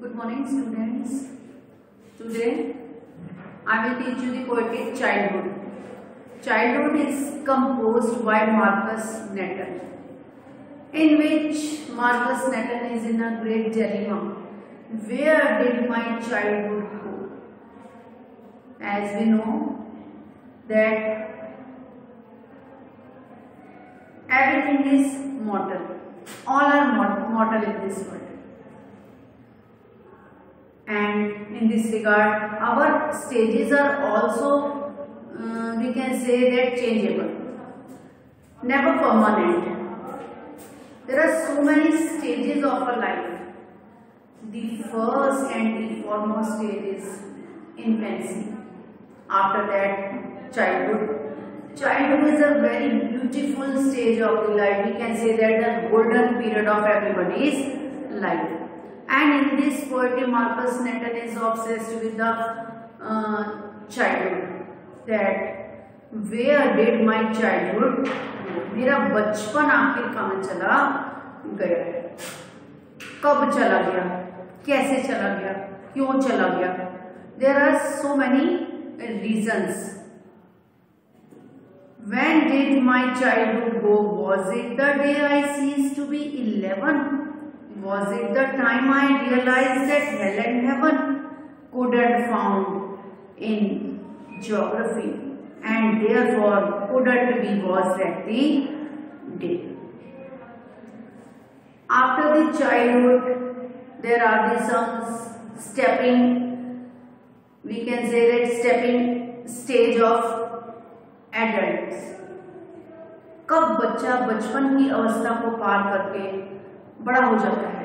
Good morning, students. Today I will teach you the poetic Childhood. Childhood is composed by Marcus Nathan, in which Marcus Nathan is in a great dilemma. Where did my childhood go? As we know that everything is mortal. All are mortal in this world. And in this regard, our stages are also, we can say that changeable, never permanent. There are so many stages of a life. The first and the foremost stage is infancy. After that, childhood. Childhood is a very beautiful stage of the life. We can say that the golden period of everybody's life. And in this poetry, Marcus Nathan is obsessed with the childhood. That where did my childhood go? मेरा बचपन आखिर कहाँ चला गया? कब चला गया? कैसे चला गया? क्यों चला गया? There are so many reasons. When did my childhood go? Was it the day I ceased to be 11? Was it the time I realized that hell and heaven couldn't found in geography, and therefore couldn't be was that the day? After the childhood, there are some stepping, we can say that stepping stage of adults. कब बच्चा बचपन की अवस्था को पार करके बड़ा हो जाता है?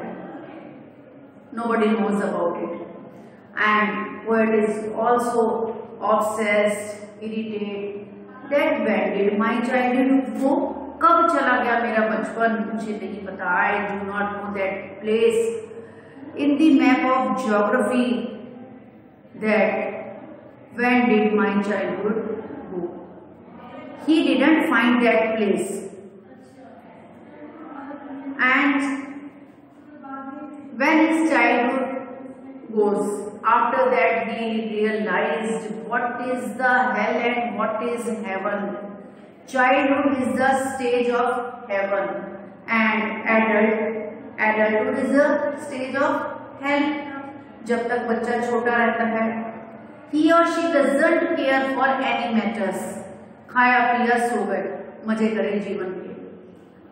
Nobody knows about it. And poet is also obsessed, irritated that when did my childhood go? कब चला गया मेरा बचपन? मुझे नहीं पता. I do not know that place in the map of geography. That when did my childhood go? He didn't find that place. And when his childhood goes, after that he realized what is the hell and what is heaven. Childhood is the stage of heaven, and adulthood is the stage of hell. जब तक बच्चा छोटा रहता है, he or she doesn't care for any matters. खाया पिया सो गए, मजे करे जीवन के.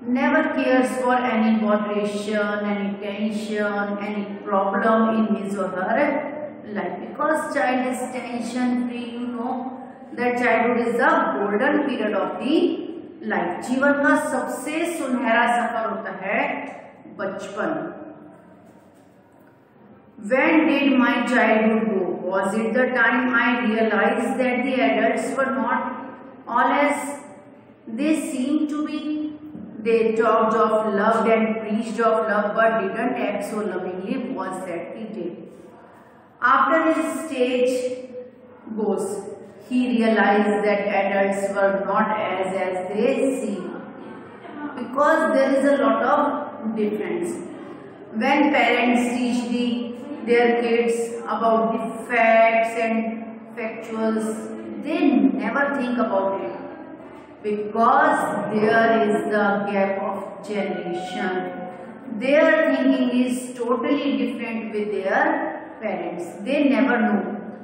Never cares for any botheration, any tension, any problem in his or her life. Because child is tension free, you know that childhood is the golden period of the life. जीवन का सबसे सुनहरा सफर होता है बचपन. When did my childhood go? Was it the time I realized that the adults were not all as they seemed to be? They talked of love and preached of love, but didn't act so lovingly. Was that the day? After his stage goes, he realized that adults were not as they seem, because there is a lot of difference. When parents teach their kids about the facts and factuals, they never think about it. Because there is the gap of generation. Their thinking is totally different with their parents. They never know.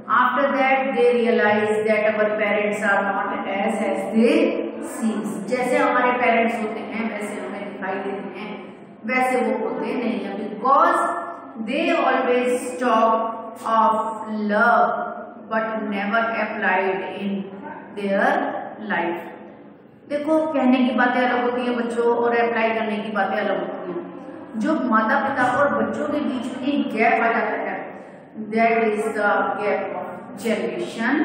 After that they realize that our parents are not as they seem. जैसे हमारे parents होते हैं वैसे हमें दिखाई देते हैं, वैसे वो होते नहीं हैं. Because they always talk of love but never applied in their life. देखो, कहने की बातें अलग होती हैं बच्चों और अप्लाई करने की बातें अलग होती हैं. जो माता पिता और बच्चों के बीच में एक गैप आ जाता है, that is the gap of generation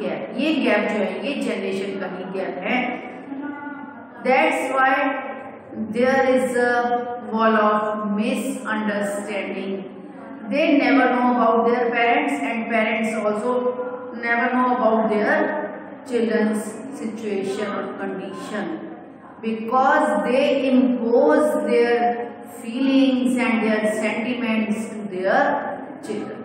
gap. ये गैप जो है ये जनरेशन का ही गैप है. That's why there is a wall of misunderstanding. They never know about their parents and parents also never know about their children's situation or condition, because they impose their feelings and their sentiments to their their children.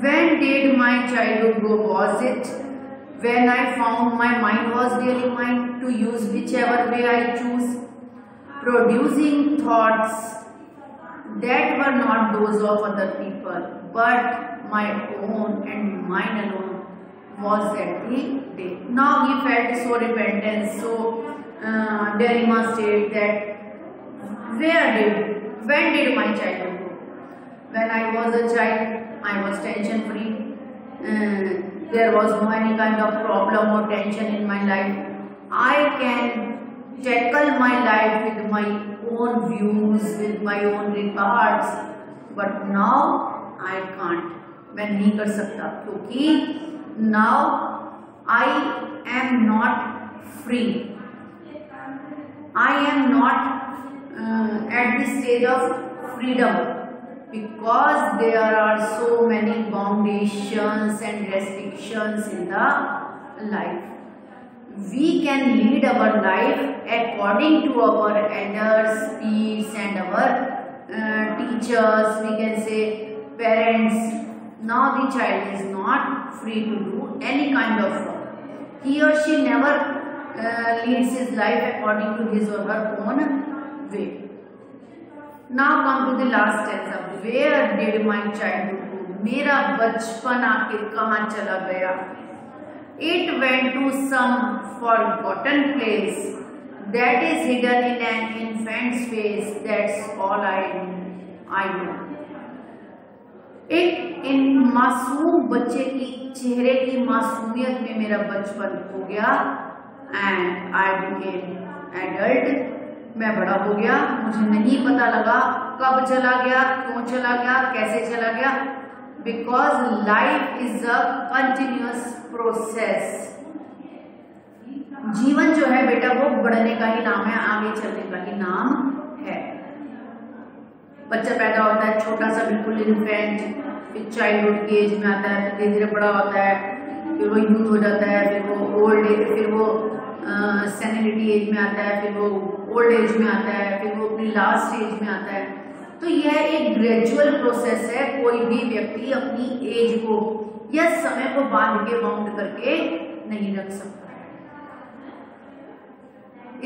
When did my childhood go? Was it when I found my mind was really mine to use whichever way I choose, producing thoughts that were not those of other people, but my own and mine alone was at the day. Now he felt so repentant, so Derrida said that when did my childhood go? When I was a child, I was tension free. There was no any kind of problem or tension in my life. I can tackle my life with my own views, with my own regards. But now I can't. मैं नहीं कर सकता क्योंकि now I am not free. I am not at the stage of freedom. Because there are so many foundations and restrictions in the life. We can lead our life according to our elders, peers and our teachers, we can say parents. Now the child is not free to do any kind of work. He or she never leads his life according to his or her own way. Now come to the last stanza. Where did my childhood go? मेरा बचपन आखिर कहाँ चला गया? It went to some forgotten place that is hidden in an infant's face. That's all I know. एक इन मासूम बच्चे की चेहरे की मासूमियत में मेरा बचपन हो गया and I became adult. मैं बड़ा हो गया, मुझे नहीं पता लगा कब चला गया, क्यों चला गया, कैसे चला गया. Because life is a continuous process. जीवन जो है बेटा वो बढ़ने का ही नाम है, आगे चलने का ही नाम है. बच्चा पैदा होता है छोटा सा बिल्कुल इन्फेंट, फिर चाइल्डहुड की एज में आता है, फिर धीरे धीरे बड़ा होता है, फिर वो यूथ हो जाता है, फिर वो ओल्ड एज, फिर वो सेनिलिटी एज में आता है, फिर वो ओल्ड एज में आता है, फिर वो अपनी लास्ट एज में आता है. तो यह एक ग्रेजुअल प्रोसेस है. कोई भी व्यक्ति अपनी एज को या समय को बांध के बाउंड करके नहीं रख सकता है.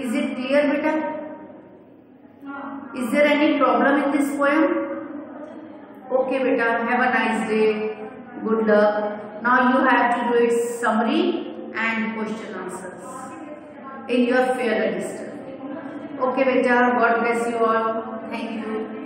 इज इट क्लियर बेटा? Is there any problem in this poem? Okay बेटा, have a nice day, good luck. Now you have to do it summary and question answers in your fair register. Okay beta, God bless you all. Thank you.